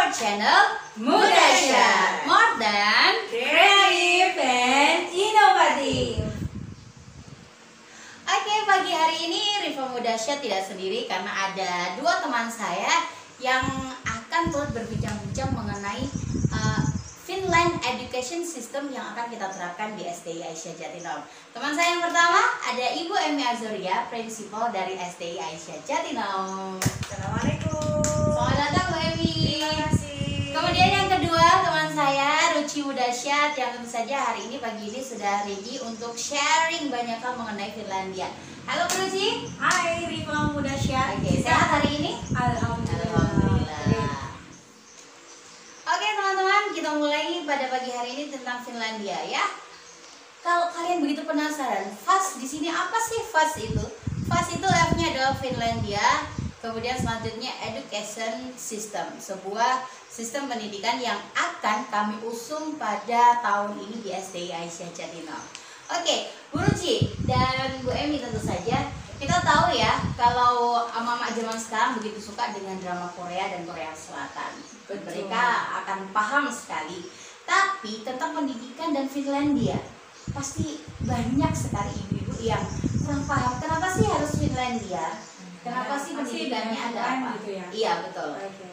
our channel Mudasya, more than kreatif dan inovatif. Oke, pagi hari ini Riva Mudasya tidak sendiri karena ada dua teman saya yang akan turut berbincang-bincang mengenai Finland Education System yang akan kita terapkan di SDI Aisyah Jatinangor. Teman saya yang pertama ada Ibu Emi Azuria, Prinsipal dari SDI Aisyah Jatinangor. Assalamualaikum. Selamat datang Bu Emi. Terima kasih. Kemudian yang kedua teman saya Ruci Mudasyat yang tentu saja hari ini pagi ini sudah ready untuk sharing banyak hal mengenai Finlandia. Halo Bu Ruci. Hai Riva Mudasyat. Oke, sehat hari ini? Alhamdulillah. Oke teman-teman, kita mulai pada pagi hari ini tentang Finlandia ya. Kalau kalian begitu penasaran, FAS di sini apa sih FAS itu? FAS itu F-nya adalah Finlandia. Kemudian selanjutnya Education System, sebuah sistem pendidikan yang akan kami usung pada tahun ini di SDI Aisyah Jatinangor. Oke, Bu Ruci dan Bu Emi tentu saja kita tahu ya kalau mama zaman sekarang begitu suka dengan drama Korea dan Korea Selatan. Mereka akan paham sekali. Tapi tentang pendidikan dan Finlandia pasti banyak sekali ibu-ibu yang kurang paham. Kenapa sih harus Finlandia? Kenapa sih pendidikannya ada apa? Gitu ya? Iya betul. Oke.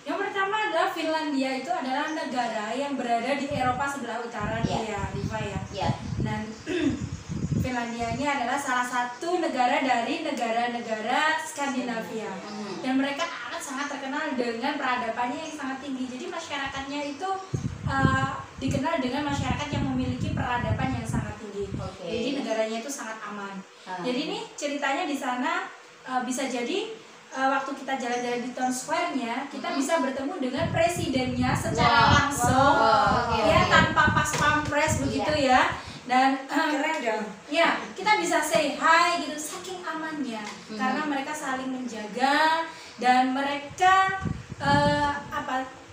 Yang pertama adalah Finlandia itu adalah negara yang berada di Eropa sebelah utara nih ya, Riva ya. Iya. Dan Finlandia ini adalah salah satu negara dari negara-negara Skandinavia. Dan mereka sangat terkenal dengan peradabannya yang sangat tinggi. Jadi masyarakatnya itu dikenal dengan masyarakat yang memiliki peradaban yang sangat tinggi. Jadi negaranya itu sangat aman. Jadi ini ceritanya di sana bisa jadi waktu kita jalan-jalan di Town Square-nya, kita bisa bertemu dengan presidennya secara langsung, ya tanpa pas pampres begitu ya. Dan keren dong. Ya, kita bisa say hi gitu, saking amannya, karena mereka saling menjaga dan mereka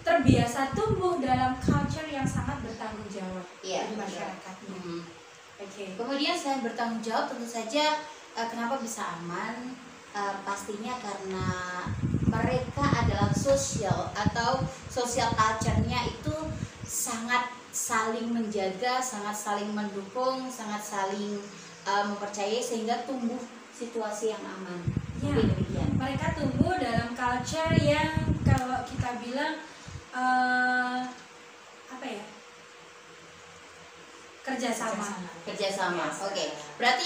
terbiasa tumbuh dalam culture yang sangat bertanggung jawab di masyarakatnya. Oke. Kemudian selain bertanggung jawab, tentu saja kenapa bisa aman? Pastinya karena mereka adalah sosial atau social culture-nya itu sangat saling menjaga, sangat saling mendukung, sangat saling mempercayai sehingga tumbuh situasi yang aman. Ya, mereka tumbuh dalam culture yang kalau kita bilang apa ya? Kerjasama. Oke. Berarti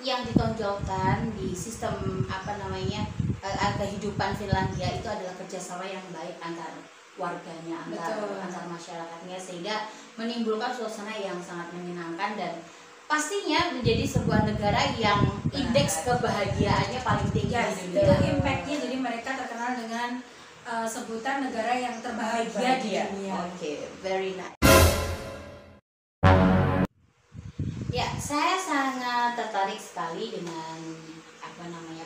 yang ditonjolkan di sistem kehidupan Finlandia itu adalah kerjasama yang baik antar warganya, antar masyarakatnya, sehingga menimbulkan suasana yang sangat menyenangkan dan pastinya menjadi sebuah negara yang indeks kebahagiaannya paling tinggi di dunia. Itu impactnya, jadi mereka terkenal dengan sebutan negara yang terbahagia di dunia. Oke, very nice. Ya, saya sangat tertarik sekali dengan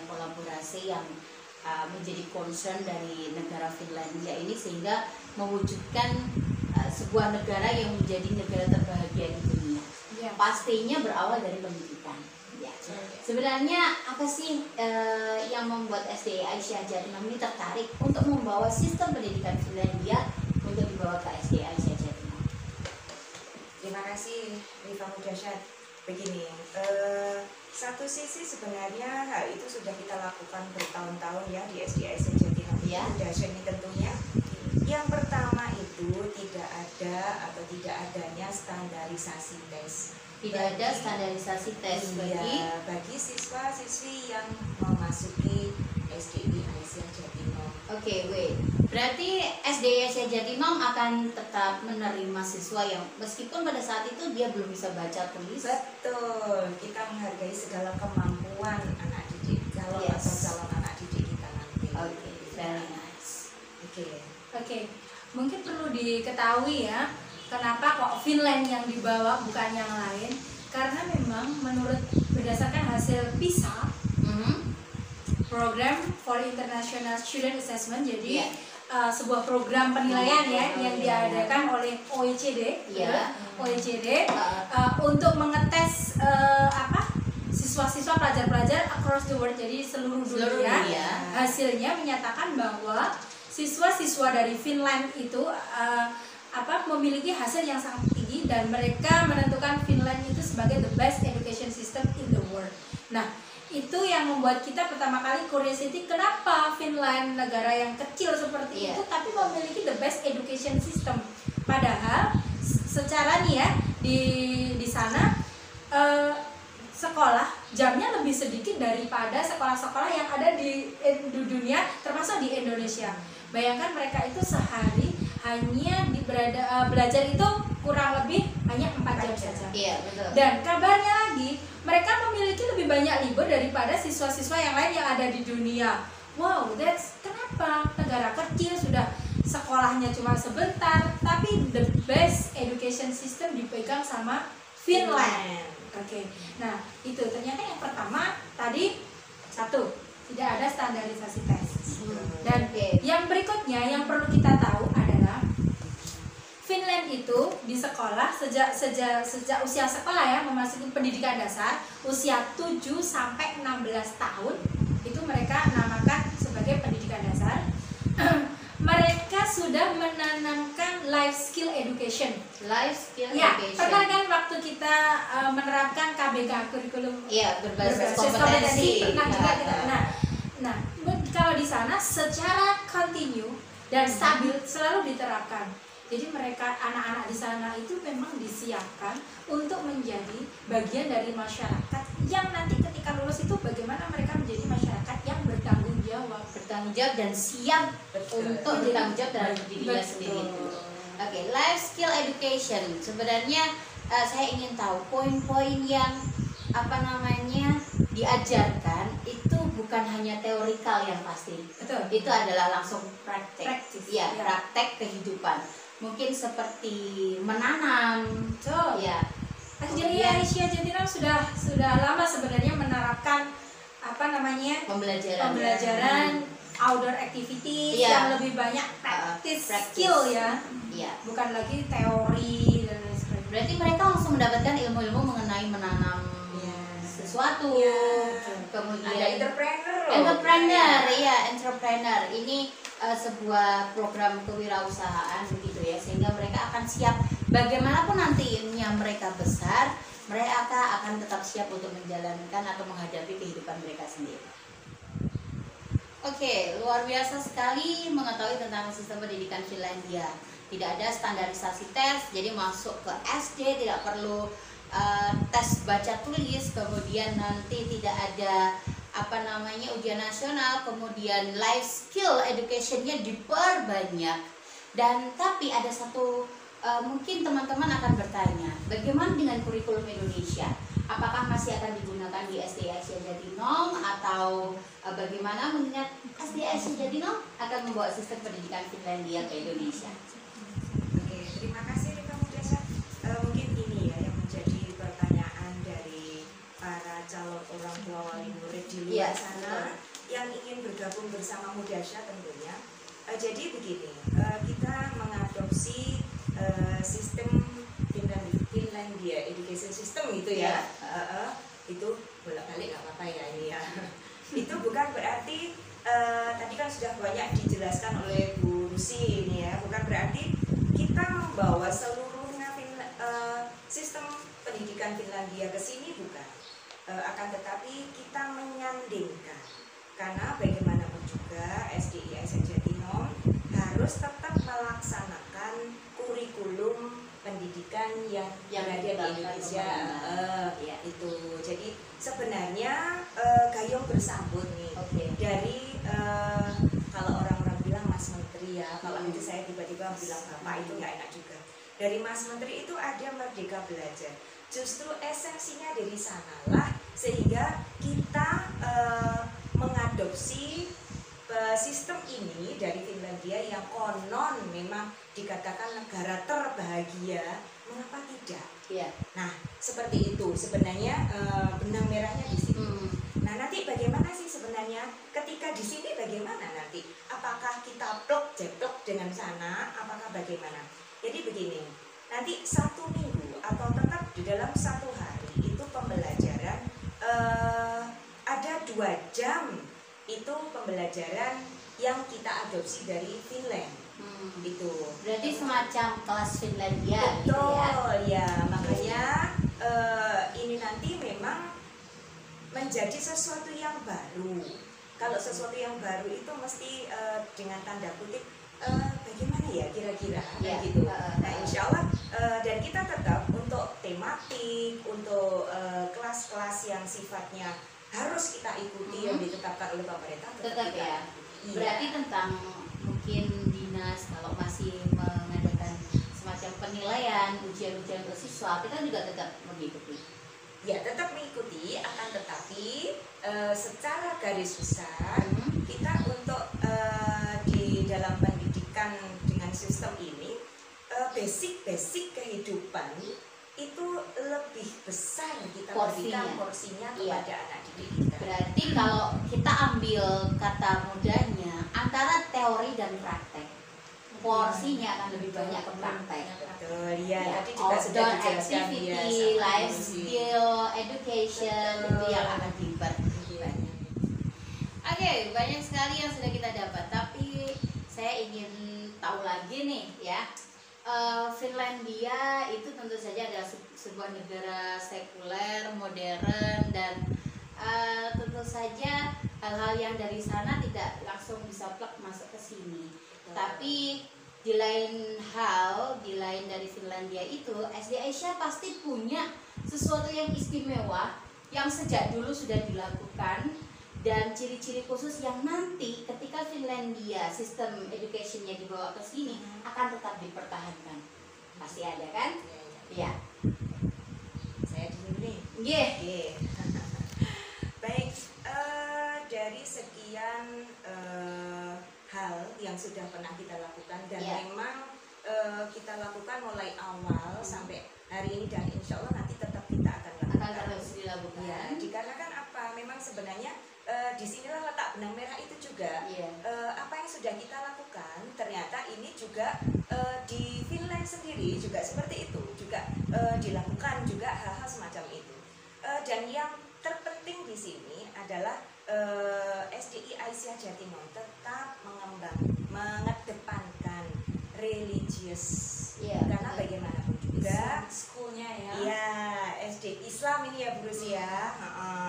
kolaborasi yang menjadi concern dari negara Finlandia ini sehingga mewujudkan sebuah negara yang menjadi negara terbahagia di dunia. Pastinya berawal dari pendidikan. Sebenarnya apa sih yang membuat SDI Aisyah Jatinangor ini tertarik untuk membawa sistem pendidikan Finlandia untuk dibawa ke SDI Aisyah Jatinangor? Terima kasih Riva Mudasyat. Begini, satu sisi sebenarnya hal itu sudah kita lakukan bertahun-tahun ya di SDI Aisyah Jatinangor. Mudasyat ini tentunya. Yang pertama itu tidak adanya standarisasi tes. Tidak ada standarisasi tes bagi siswa-siswi yang memasuki SDI Aisyah Jatinangor. Oke, wait. Berarti SDI Aisyah Jatinangor akan tetap menerima siswa yang meskipun pada saat itu dia belum bisa baca tulis. Betul. Kita menghargai segala kemampuan anak didik atau calon anak didik kita nanti. Oke, very nice. Oke. Mungkin perlu diketahui ya, kenapa kok Finland yang dibawa bukan yang lain? Karena memang menurut berdasarkan hasil PISA, Program for International Student Assessment, jadi sebuah program penilaian yang diadakan oleh OECD, untuk mengetes siswa-siswa pelajar-pelajar across the world, jadi seluruh dunia. Hasilnya menyatakan bahwa siswa-siswa dari Finland itu memiliki hasil yang sangat tinggi dan mereka menentukan Finland itu sebagai the best education system in the world. Nah, itu yang membuat kita pertama kali curiosity, kenapa Finland, negara yang kecil seperti itu tapi memiliki the best education system. Padahal secara nih ya di sana sekolah jamnya lebih sedikit daripada sekolah-sekolah yang ada di dunia, termasuk di Indonesia. Bayangkan mereka itu sehari hanya belajar itu kurang lebih hanya 4 jam saja. Iya, betul. Dan kabarnya lagi, mereka memiliki lebih banyak libur daripada siswa-siswa yang lain yang ada di dunia. Wow, that's kenapa negara kecil sudah sekolahnya cuma sebentar, tapi the best education system dipegang sama Finland. Oke. Nah, itu ternyata yang pertama tadi satu, tidak ada standarisasi tes. Dan yang berikutnya yang perlu kita tahu adalah Finland itu di sekolah sejak usia sekolah ya, memasuki pendidikan dasar usia 7 sampai 16 tahun itu mereka namakan sebagai pendidikan dasar. Mereka sudah menanamkan life skill education. Life skill Ya, education. pernah kan waktu kita menerapkan KBK, kurikulum berbasis kompetensi. pernah juga kita. Nah, kalau di sana secara kontinu dan stabil selalu diterapkan. Jadi mereka anak-anak di sana itu memang disiapkan untuk menjadi bagian dari masyarakat yang nanti ketika lulus itu bagaimana mereka menjadi masyarakat yang bertanggung jawab dan siap untuk bertanggung jawab dalam dirinya sendiri. Oke, life skill education. Sebenarnya saya ingin tahu poin-poin yang diajarkan itu bukan hanya teorikal yang pasti. Betul. Itu adalah langsung praktek. Praktis, Ya, ya. praktek kehidupan. Mungkin seperti menanam. Betul. Ya. Jadi Asia Jatinam sudah lama sebenarnya menerapkan pembelajaran outdoor activities yang lebih banyak practice skill ya. Iya. Bukan lagi teori dan lain sebagainya. Berarti mereka langsung mendapatkan ilmu-ilmu mengenai menanam sesuatu. Kemudian Ada entrepreneur. Entrepreneur. Ini sebuah program kewirausahaan begitu ya, sehingga mereka akan siap bagaimanapun nantinya mereka besar, mereka akan tetap siap untuk menjalankan atau menghadapi kehidupan mereka sendiri. Oke, luar biasa sekali mengetahui tentang sistem pendidikan Finlandia. Tidak ada standarisasi tes, jadi masuk ke SD tidak perlu tes baca tulis, kemudian nanti tidak ada ujian nasional, kemudian life skill education-nya diperbanyak. Dan tapi ada satu mungkin teman-teman akan bertanya, bagaimana dengan kurikulum Indonesia? Apakah masih akan digunakan di SD Asia Jatinam atau bagaimana, mengingat SD Asia Jatinam akan membawa sistem pendidikan Finlandia ke Indonesia? Oke, terima kasih Rika Mudasa. Mungkin ini ya yang menjadi pertanyaan dari para calon orang tua wali murid di luar sana yang ingin bergabung bersama Mudasya tentunya. Jadi begini, kita mengadopsi sistem Finlandia education system itu ya. Itu bolak-balik nggak apa-apa ya ini ya. Itu bukan berarti tadi kan sudah banyak dijelaskan oleh Bu Rusi ini ya, bukan berarti kita membawa seluruhnya sistem pendidikan Finlandia ke sini, bukan. Akan tetapi kita menyandingkan, karena bagaimanapun juga SDI Asia Jatinam harus tetap melaksanakan kurikulum pendidikan yang berada di Indonesia. Itu jadi sebenarnya gayung bersambut nih. Dari kalau orang-orang bilang Mas Menteri ya, kalau itu saya tiba-tiba bilang Bapak, itu nggak enak juga. Dari Mas Menteri itu ada Merdeka Belajar. Justru esensinya dari sanalah sehingga kita mengadopsi sistem ini dari Finlandia yang konon memang dikatakan negara terbahagia. Mengapa tidak? Nah, seperti itu sebenarnya benang merahnya di situ. Nah, nanti bagaimana sih sebenarnya ketika di sini, bagaimana nanti? Apakah kita plok jeplok dengan sana? Apakah bagaimana? Jadi begini, nanti 1 minggu atau tetap di dalam 1 hari itu pembelajaran ada 2 jam itu pembelajaran yang kita adopsi dari Finland. Itu Berarti semacam kelas Finlandia gitu betul ya. ya, makanya ini nanti memang menjadi sesuatu yang baru. Kalau sesuatu yang baru itu mesti dengan tanda kutip bagaimana ya kira-kira Ya, gitu. Nah insya Allah dan kita tetap untuk tematik, untuk kelas-kelas yang sifatnya harus kita ikuti yang ditetapkan oleh pemerintah Tetap kita ya. ikuti. Berarti tentang mungkin dinas kalau masih mengadakan semacam penilaian ujian-ujian untuk siswa, kita juga tetap mengikuti. Ya tetap mengikuti, akan tetapi secara garis besar kita untuk di dalam pendidikan dengan sistem ini basic kehidupan itu lebih besar kita berikan porsinya kepada anak didik kita. Berarti kalau kita ambil kata mudahnya antara teori dan praktek, porsinya akan lebih banyak ke praktek. Betul, ya, tadi juga Outdoor sudah dijelaskan activity, ya, life skill, education, itu yang akan diperbanyak. Oke, banyak sekali yang sudah kita dapat, tapi saya ingin tahu lagi nih ya. Finlandia itu tentu saja adalah sebuah negara sekuler, modern, dan tentu saja hal-hal yang dari sana tidak langsung bisa plug masuk ke sini. Tapi di lain hal, di lain dari Finlandia itu, SD Asia pasti punya sesuatu yang istimewa yang sejak dulu sudah dilakukan, dan ciri-ciri khusus yang nanti ketika Finlandia sistem educationnya dibawa ke sini akan tetap dipertahankan. Pasti ada kan? Iya. Saya dulu nih. Yeah. Baik, dari sekian hal yang sudah pernah kita lakukan dan memang kita lakukan mulai awal sampai hari ini dan insya Allah nanti tetap kita akan lakukan. Akan terus dilakukan. Ya, dikarenakan apa? Memang sebenarnya disinilah letak benang merah itu juga. Apa yang sudah kita lakukan ternyata ini juga di Finland sendiri juga seperti itu, juga dilakukan juga hal-hal semacam itu. Dan yang terpenting di sini adalah SDI Aisyah Jatimur tetap mengedepankan religius, karena bagaimanapun juga schoolnya ya. Iya, SD Islam ini ya Bu Rusi ya.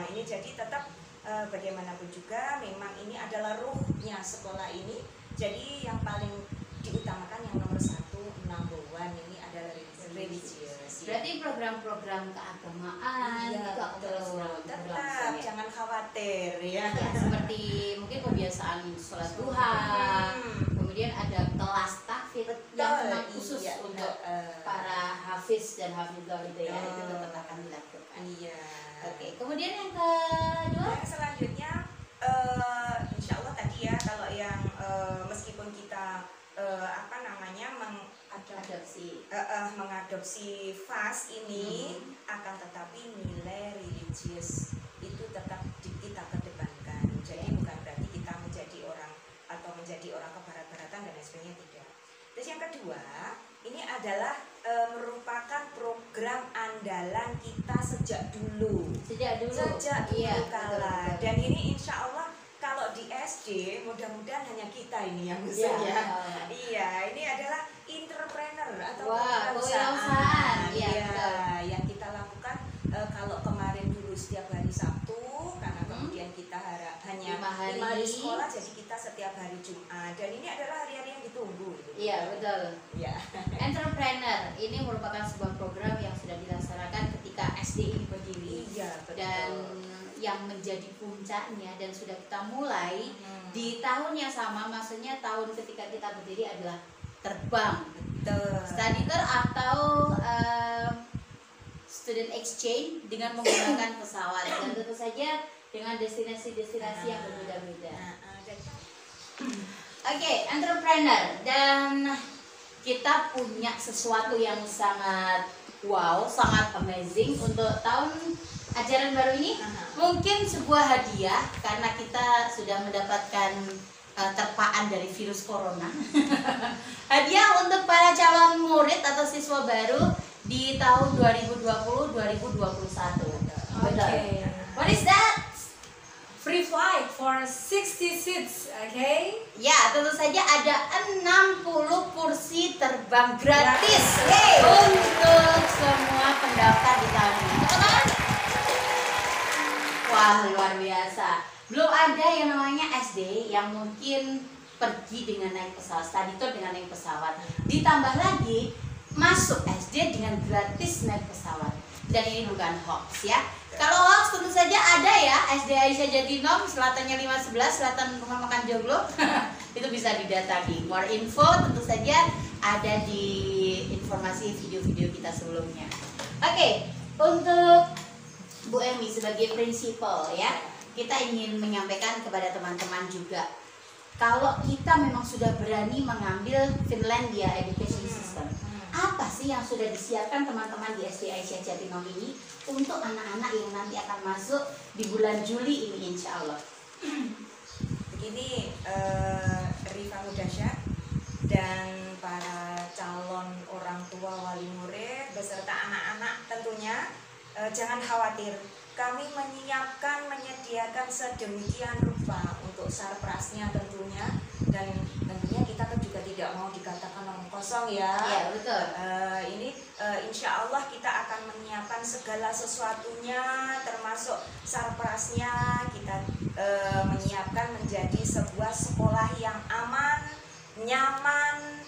Ini jadi tetap bagaimanapun juga memang ini adalah ruhnya sekolah ini. Jadi yang paling diutamakan yang nomor 1, number one ini adalah religius. Berarti program-program keagamaan itu akan terus tetap ya? jangan khawatir ya. Seperti mungkin kebiasaan sholat duha, kemudian ada kelas tahfidz yang memang khusus untuk para hafiz dan hafizah itu ya, itu tetap akan dilakukan. Iya. Oke, kemudian yang kedua, yang selanjutnya insya Allah tadi ya, kalau yang meskipun kita mengadopsi FAS ini akan tetapi nilai religius itu tetap kita kedepankan. Jadi bukan berarti kita menjadi orang atau menjadi orang kebarat-baratan dan lain sebagainya, tidak. Terus yang kedua, ini adalah merupakan program andalan kita sejak dulu kala. Dan ini insya Allah kalau di SD mudah-mudahan hanya kita ini yang bisa ya. Iya, ini adalah entrepreneur atau perusahaan. Yang kita lakukan kalau kemarin dulu setiap hari Sabtu, karena kemudian kita hanya 5 hari sekolah, jadi kita setiap hari Jumat. Dan ini adalah hari-hari yang ditunggu. Iya, betul. Ya. Entrepreneur ini merupakan sebuah program yang sudah dilaksanakan ketika SD ini berdiri. Iya, betul. Dan yang menjadi puncaknya dan sudah kita mulai di tahun yang sama, maksudnya tahun ketika kita berdiri adalah terbang, study tour atau student exchange dengan menggunakan pesawat, dan tentu saja dengan destinasi-destinasi yang berbeda-beda. Oke, entrepreneur, dan kita punya sesuatu yang sangat wow, sangat amazing untuk tahun ajaran baru ini. Mungkin sebuah hadiah karena kita sudah mendapatkan terpaan dari virus corona. Hadiah untuk para calon murid atau siswa baru di tahun 2020-2021. Okay. What is that? Free flight. for 60 seats, okay? Ya, tentu saja ada 60 kursi terbang gratis Yeay. untuk semua pendaftar di tahun ini. Teman-teman? Wah, luar biasa. Belum ada yang namanya SD yang mungkin pergi dengan naik pesawat, study tour dengan naik pesawat. Ditambah lagi masuk SD dengan gratis naik pesawat. Dan ini bukan hoax ya. Kalau hoax tentu saja ada ya, SD Aisyah Jatinom, selatannya 511, selatan rumah makan Joglo. Itu bisa didatangi. More info tentu saja ada di informasi video-video kita sebelumnya. Oke, untuk Bu Emi sebagai prinsipal ya, kita ingin menyampaikan kepada teman-teman juga, kalau kita memang sudah berani mengambil Finlandia Education System, apa sih yang sudah disiapkan teman-teman di SD Aisyah Jatinom ini untuk anak-anak yang nanti akan masuk di bulan Juli ini insya Allah? Begini, Rifa Mudasyat dan para calon orang tua wali murid beserta anak-anak tentunya jangan khawatir, kami menyediakan sedemikian rupa untuk sarprasnya tentunya, dan tentunya kita kan juga tidak mau dikatakan omong kosong ya. Iya betul. Ini insya Allah kita akan menyiapkan segala sesuatunya, termasuk sarprasnya kita menyiapkan menjadi sebuah sekolah yang aman, nyaman,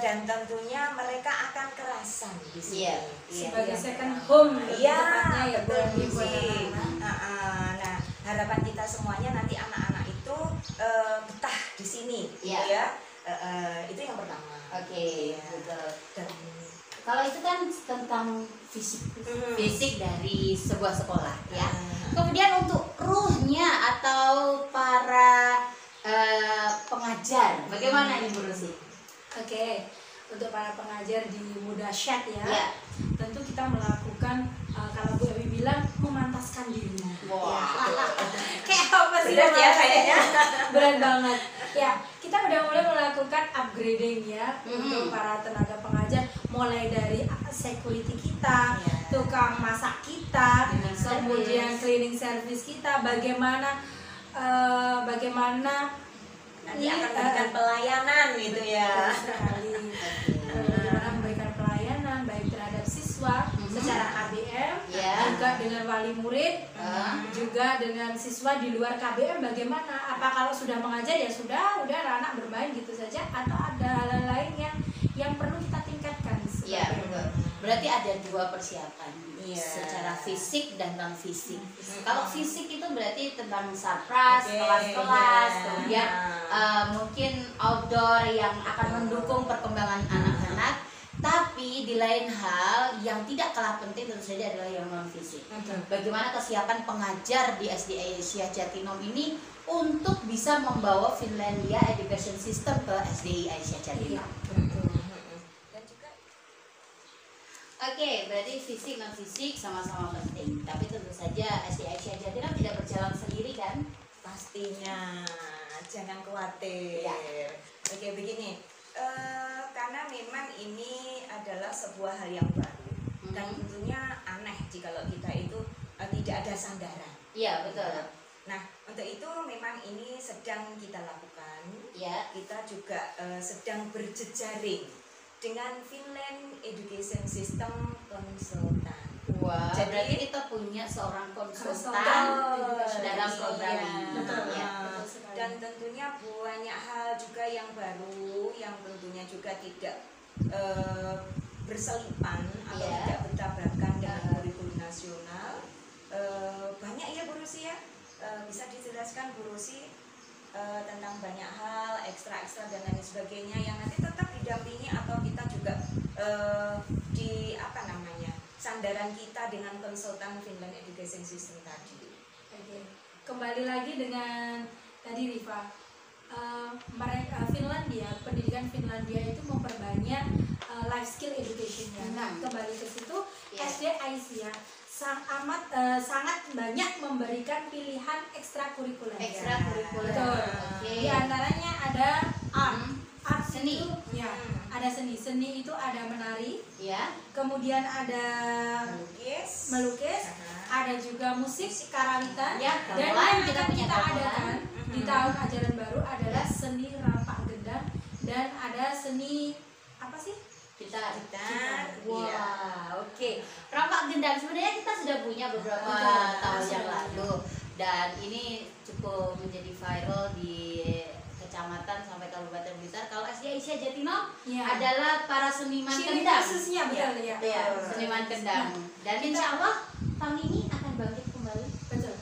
dan tentunya mereka akan kerasan di sini. Iya. Sebagai second home Iya, tepatnya ya betul buat Bu buat Sri. anak-anak. Nah, harapan kita semuanya nanti anak-anak itu betah di sini, gitu Iya. ya. Itu yang pertama. Oke, Iya. betul. Dan Kalau itu kan tentang fisik dari sebuah sekolah ya. Kemudian untuk ruhnya atau para pengajar, bagaimana nih Bu Rusi? Oke, untuk para pengajar di Mudasyat ya, Ya. tentu kita melakukan kalau Bu Ewi bilang memantaskan diri. Wah. Kayak apa sih? berat ya memantaskan? kayaknya. Berat banget. Ya, kita udah mulai melakukan upgrading ya untuk para tenaga pengajar, mulai dari security kita, Ya. tukang masak kita, Cleaning kemudian service. cleaning service kita, bagaimana Nanti akan memberikan pelayanan gitu ya. Betul sekali. Bagaimana memberikan pelayanan baik terhadap siswa secara KBM, Ya. juga dengan wali murid, juga dengan siswa di luar KBM. Bagaimana? Apa kalau sudah mengajar ya sudah, udah anak bermain gitu saja, atau ada hal lain yang perlu kita tingkatkan? Iya, betul. Berarti ada dua persiapan, Iya. secara fisik dan non fisik. fisik. Kalau fisik itu berarti tentang sarpras, Oke, kelas-kelas, iya. kemudian mungkin outdoor yang akan mendukung perkembangan anak-anak. Tapi di lain hal yang tidak kalah penting tentu saja adalah yang non fisik. Bagaimana kesiapan pengajar di SD Aisyah Jatinom ini untuk bisa membawa Finlandia Education System ke SD Aisyah Jatinom. Dan juga Oke, berarti fisik non fisik sama-sama penting. Tapi tentu saja SD Aisyah Jatinom tidak berjalan sendiri kan? pastinya jangan khawatir. Ya. Oke, begini. Karena memang ini adalah sebuah hal yang baru dan tentunya aneh jikalau kita itu tidak ada sandaran. Iya, betul. Nah, untuk itu memang ini sedang kita lakukan. Ya. Kita juga sedang berjejaring dengan Finland Education System Consultant. Wah, Jadi- berarti kita punya seorang konsultan Konsultan. dalam program Iya. ini. Betul. Ya. Betul sekali. Dan tentunya banyak hal juga yang baru yang tentunya juga tidak berselipan atau Iya. tidak bertabrakan dengan kurikulum nasional. Banyak ya Bu Rusi ya, bisa dijelaskan Bu Rusi tentang banyak hal ekstra dan lain sebagainya yang nanti tetap didampingi atau kita juga di apa namanya sandaran kita dengan konsultan Finland Education System tadi. Oke. Kembali lagi dengan tadi Rifa, mereka Finlandia, pendidikan Finlandia itu memperbanyak life skill education-nya. Nah, kembali ke situ, Iya. SD Aisyah sangat banyak memberikan pilihan ekstrakurikuler. Ekstrakurikuler. Betul. Oke. Di antaranya ada art. Art Seni. itu, ya, ada seni. Seni itu ada menari, Ya. kemudian ada Melukis. melukis, ada juga musik karawitan, Ya, dan gamelan, yang kita akan punya kita gamelan. adakan di tahun ajaran baru adalah seni rampak gendang, dan ada seni apa sih? Gitar. Wah, Iya. Oke. Rampak gendang sebenarnya kita sudah punya beberapa Betul, tahun sudah yang punya. lalu, dan ini cukup menjadi viral di kecamatan sampai kabupaten Blitar. Kalau SD Aisyah Jatinong ya. adalah para seniman Ciri kendang. khususnya betul ya. Ya, seniman kendang. Dan Kita- insya Allah tahun ini akan bangkit kembali. Betul.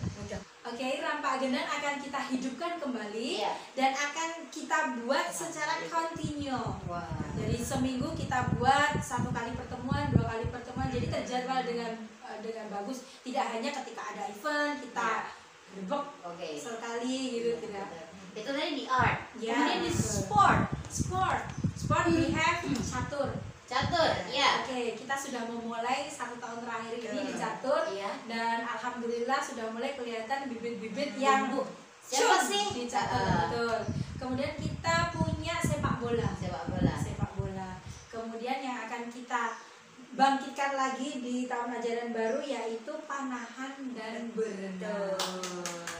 Oke, rampak gendang akan kita hidupkan kembali Iya. dan akan kita buat secara kontinu. Wah. Jadi seminggu kita buat 1 kali pertemuan, 2 kali pertemuan, jadi terjadwal dengan bagus. Tidak hanya ketika ada event kita rebek Oke. sekali gitu, tidak. Itu tadi di art. Ya. Kemudian di Betul. Sport we have catur. catur. Ya. Oke, kita sudah memulai 1 tahun terakhir ini di catur. Iya. Dan alhamdulillah sudah mulai kelihatan bibit-bibit yang Siapa cun sih? di catur, betul. Kemudian kita punya sepak bola. Sepak bola. Kemudian yang akan kita bangkitkan lagi di tahun ajaran baru yaitu panahan dan berenang.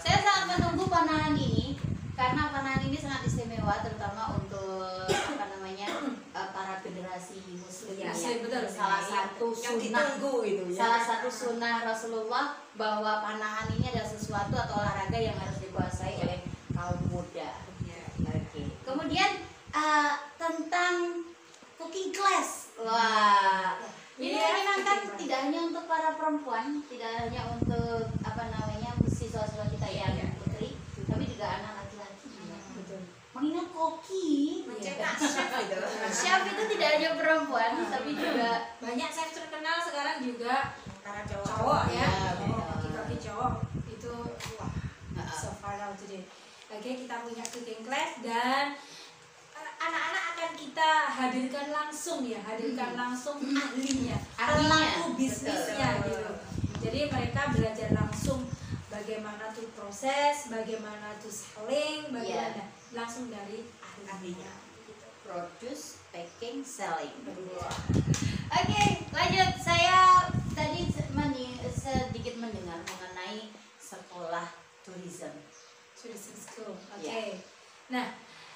Saya sangat menunggu panahan ini karena panahan ini sangat istimewa, terutama untuk apa namanya para generasi muslim. Ya, ya. betul. Salah satu yang sunnah, ditunggu itu ya. salah satu sunnah Rasulullah bahwa panahan ini adalah sesuatu atau olahraga yang harus dikuasai oleh kaum muda. Ya. Oke. Kemudian tentang cooking class. Wah. Ini Iya, menyenangkan cooking class. tidak hanya untuk para perempuan, tidak hanya untuk apa namanya siswa-siswa kita yang Iya. putri, tapi juga anak laki-laki. Betul. Mengingat koki, Mencetak chef itu. chef itu tidak hanya perempuan, tapi juga Banyak chef terkenal sekarang juga Para cowok ya. Iya, betul. Kaki-kaki cowok itu wah Nah, so viral today. Oke, kita punya cooking class dan anak-anak akan kita hadirkan langsung ya, langsung ahlinya, pelaku bisnisnya betul. gitu. Jadi mereka belajar langsung bagaimana tuh proses, bagaimana tuh selling, bagaimana langsung dari ahlinya. Gitu. produce, packing, selling. Oke, lanjut. Saya tadi sedikit mendengar mengenai sekolah tourism. Tourism school. Oke. Ya. Nah,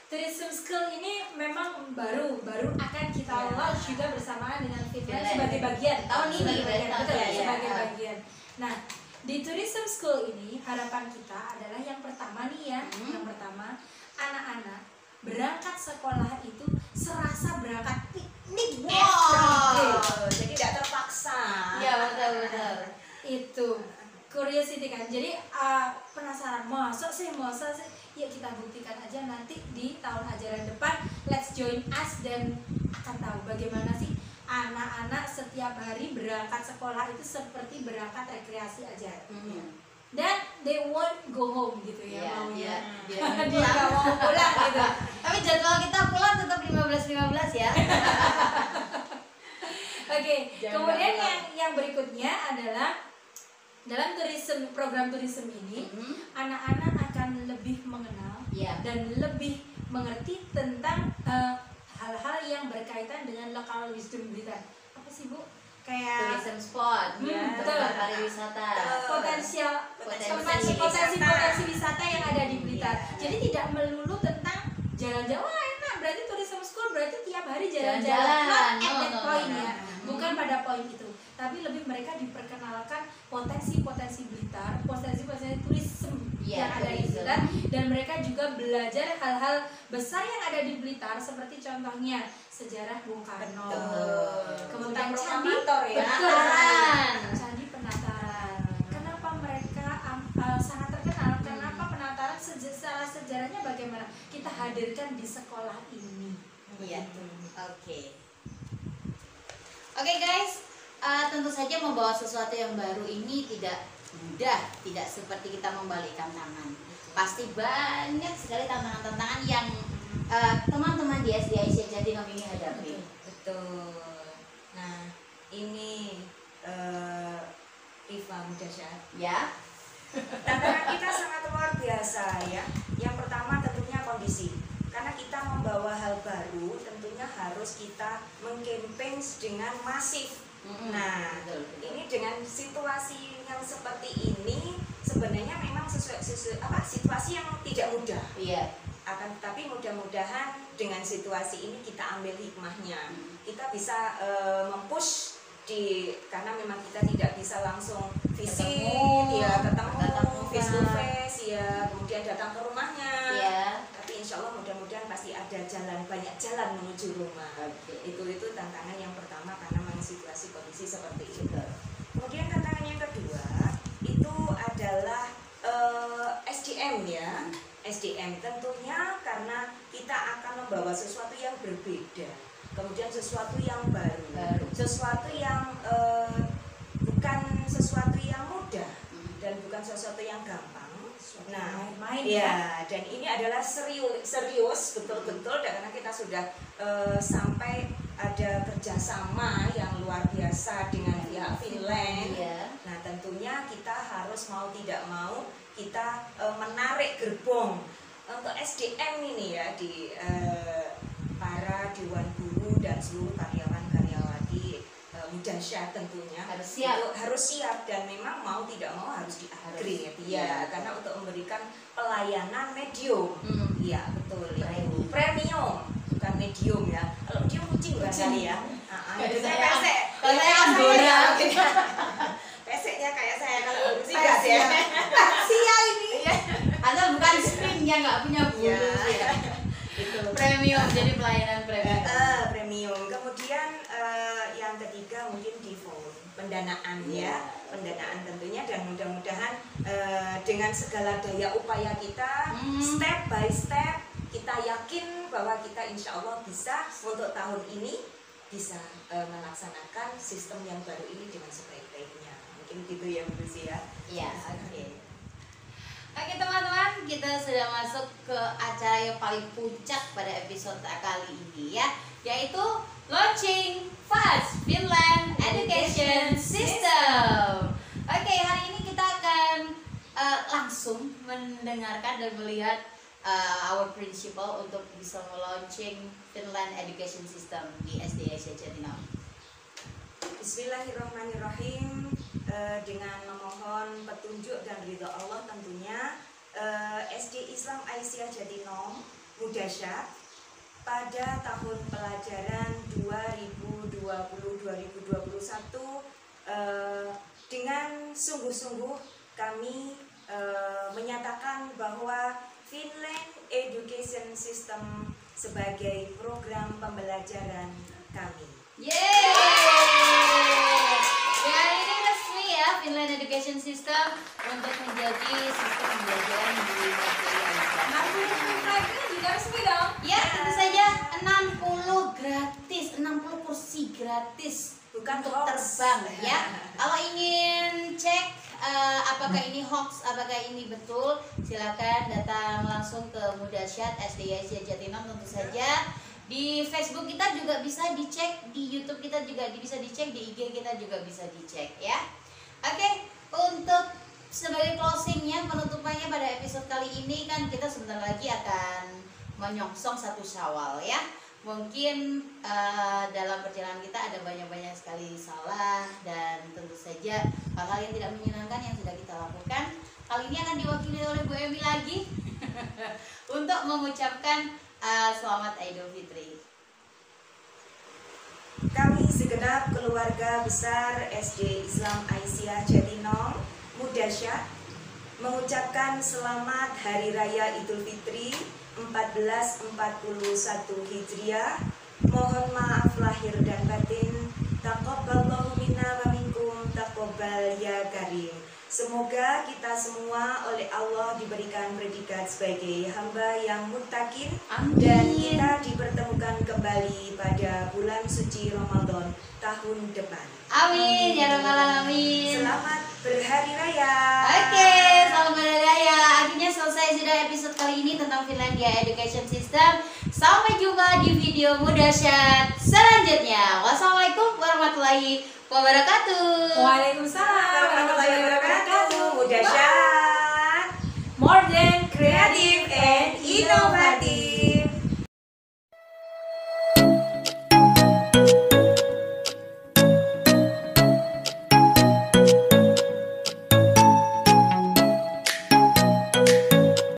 tourism school ini memang baru akan kita Ya. launch juga bersamaan dengan Finland Finland. sebagai bagian Tahun ini, sebagai bagian, berarti betul, ya, ya. sebagai bagian. Nah, di tourism school ini harapan kita adalah yang pertama nih ya, yang pertama anak-anak berangkat sekolah itu serasa berangkat piknik Wow. Jadi tidak terpaksa. Iya, betul. itu curiosity kan, jadi penasaran masa sih ya kita buktikan aja nanti di tahun ajaran depan. Let's join us dan akan tahu bagaimana sih anak-anak setiap hari berangkat sekolah itu seperti berangkat rekreasi aja dan they won't go home gitu ya, Iya, maunya iya. dia nggak mau pulang gitu. Tapi jadwal kita pulang tetap 15.15 ya. Oke, Jangan kemudian nggak yang berikutnya adalah dalam program tourism ini anak-anak akan lebih mengenal Iya. dan lebih mengerti tentang hal-hal yang berkaitan dengan lokal wisdom Blitar. Apa sih Bu? Kayak Tourism spot, betul. tempat pariwisata. potensi wisata yang ada di Blitar. Iya. Jadi tidak melulu tentang jalan-jalan. Wah, enak, berarti tourism school berarti tiap hari jalan-jalan. Jalan-jalan. Not at that No. point ya. Bukan pada poin itu. Tapi lebih mereka diperkenalkan potensi-potensi Blitar, potensi-potensi turisme Iya, yang ada di tourism. Blitar, dan mereka juga belajar hal-hal besar yang ada di Blitar seperti contohnya sejarah Bung Karno. Kemudian candi proklamator ya. betul, Penataran. candi Penataran. Kenapa mereka sangat terkenal? Kenapa Penataran secara sejarahnya bagaimana? Kita hadirkan di sekolah ini. Iya. Oke guys, tentu saja membawa sesuatu yang baru ini tidak mudah, tidak seperti kita membalikkan tangan. Pasti banyak sekali tantangan-tantangan yang teman-teman di SD Aisyah Jatinong ini hadapi. Betul. Nah, ini Rifa Mudasyat. Ya. Tantangan kita sangat luar biasa ya. Yang pertama tentunya kondisi. Karena kita membawa hal baru, tentunya harus kita mengcampaign dengan masif Nah, Betul. ini dengan situasi yang seperti ini sebenarnya memang situasi yang tidak mudah. Iya. Akan tetapi mudah-mudahan dengan situasi ini kita ambil hikmahnya. Kita bisa mempush karena memang kita tidak bisa langsung visit, ketemu face to face, ya, kemudian datang ke rumahnya. Iya. Tapi insya Allah mudah-mudahan pasti ada banyak jalan menuju rumah. Itu tantangan yang pertama karena memang situasi kondisi seperti itu. Kemudian tantangan yang kedua itu adalah SDM ya. SDM tentunya karena kita akan membawa sesuatu yang berbeda, kemudian sesuatu yang baru. Sesuatu yang bukan sesuatu yang mudah dan bukan sesuatu yang gampang. Nah, main-main ya, dan ini adalah serius betul-betul karena kita sudah sampai ada kerjasama yang luar biasa dengan pihak Finland. Nah, tentunya kita harus mau tidak mau kita menarik gerbong untuk SDM ini ya di para dewan guru dan seluruh karyawan-karyawati Mudasyat tentunya harus siap dan memang mau tidak mau harus di-upgrade ya, karena untuk memberikan pelayanan medium. Iya, betul itu. Premium bukan medium ya. Kalau medium kucing barangkali ya. Pesek. Kalau saya Anggora. Peseknya kayak saya kalau bersih gas ya. Sia ini. Atau bukan springnya nggak punya bulu ya. Itu Premium, jadi pelayanan premium. Premium. Kemudian yang ketiga mungkin default pendanaan ya, pendanaan tentunya, dan mudah-mudahan dengan segala daya upaya kita step by step kita yakin bahwa kita insya Allah bisa untuk tahun ini bisa melaksanakan sistem yang baru ini dengan sebaik-baiknya. Mungkin gitu ya Bu Lucy ya. Iya, oke. Oke teman-teman, kita sudah masuk ke acara yang paling puncak pada episode kali ini ya, yaitu launching FAST Finland Education System. Oke, hari ini kita akan langsung mendengarkan dan melihat our principal untuk bisa melaunching Finland Education System di SD Asia Jatinangor. Bismillahirrahmanirrahim. Dengan memohon petunjuk dan ridha Allah tentunya, SD Islam Aisyah Jatinangor Mudasyat pada tahun pelajaran 2020-2021 dengan sungguh-sungguh kami menyatakan bahwa Finland Education System sebagai program pembelajaran kami. Yeay! Dan ini resmi ya, Finland Education System untuk menjadi sistem pembelajaran di negeri Aisyah. 60 mereka juga resmi dong. Ya, tentu saja 60 gratis, 60 kursi gratis Bukan untuk hoax. terbang ya. Kalau ingin cek apakah ini hoax, apakah ini betul, silakan datang langsung ke Mudasyat SD Asia Jatinangor tentu saja. Di Facebook kita juga bisa dicek, di YouTube kita juga bisa dicek, di IG kita juga bisa dicek ya. Oke, untuk sebagai closingnya, penutupannya pada episode kali ini kan kita sebentar lagi akan menyongsong 1 Syawal ya. Mungkin dalam perjalanan kita ada banyak-banyak sekali salah dan tentu saja hal-hal yang tidak menyenangkan yang sudah kita lakukan. Kali ini akan diwakili oleh Bu Emi lagi untuk mengucapkan selamat Idul Fitri. Kami segenap keluarga besar SD Islam Aisyah Jatinangor Mudasyat mengucapkan selamat Hari Raya Idul Fitri 1441 Hijriah. Mohon maaf lahir dan batin. Taqabbalallahu minna wa minkum taqabbal ya karim. Semoga kita semua oleh Allah diberikan predikat sebagai hamba yang muttaqin. Dan kita dipertemukan kembali pada bulan suci Ramadan tahun depan. Amin ya rabbal alamin. Selamat berhari raya. Oke, selamat berhari raya. Akhirnya selesai sudah episode kali ini tentang Finlandia Education System. Sampai jumpa di video Mudasyat selanjutnya. Wassalamualaikum warahmatullahi wabarakatuh. Waalaikumsalam warahmatullahi wabarakatuh. Mudasyat, More than kreatif and inovatif.